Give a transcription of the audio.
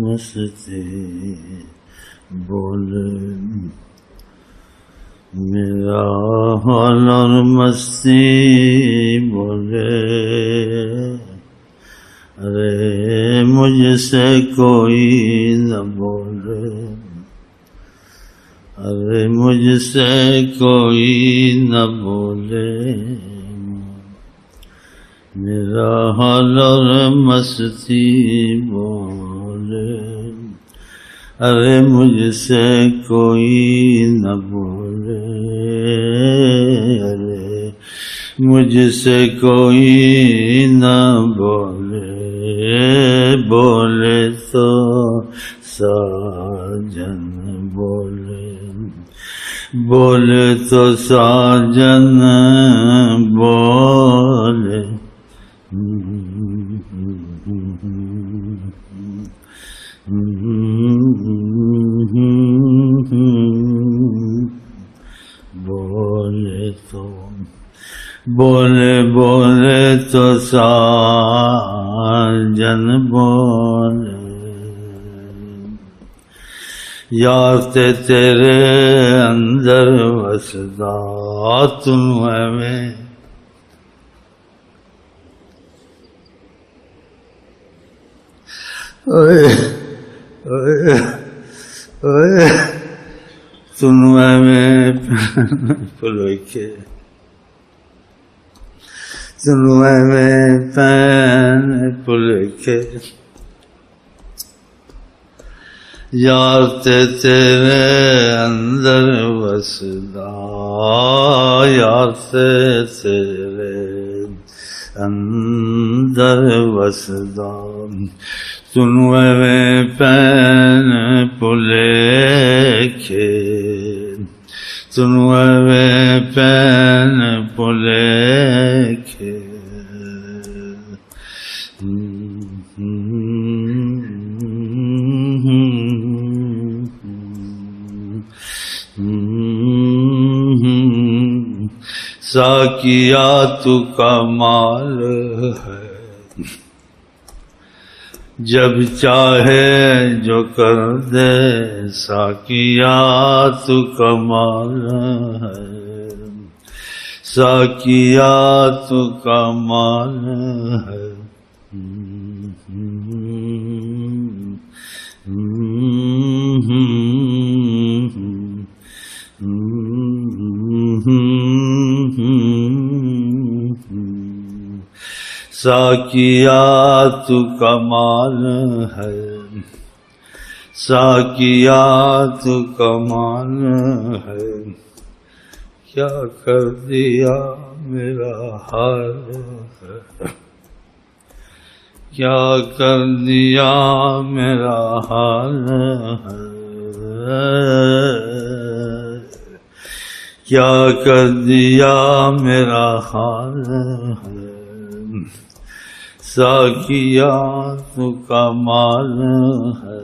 مستی بولے میرا حال اور مستی بولے ارے مجھ سے کوئی نہ بولے ارے مجھ سے کوئی نہ بولے میرا حال اور مستی بولے ارے مجھ سے کوئی نہ بولے ارے مجھ سے کوئی نہ بولے بولے تو ساجن بولے بولے تو ساجن بولے بولے تو ساجن بولے یار تیرے اندر وسدا تم میں تم میں پلوکے تم میں پین پلوکے یار تیرے اندر وسدا یار تیرے اندر وسدا تنوے میں پین پلکھے تنوے میں پین پلکھے ساقیات کمال ہے جب چاہے جو کر دے ساقیات کمال ہے ساقیات کمال ہے ساقیات کمال ہے ساقیات کمال ہے کیا کر دیا میرا حال ہے کیا کر دیا میرا حال ہے کیا کر دیا میرا حال ہے ساقیات کمال ہے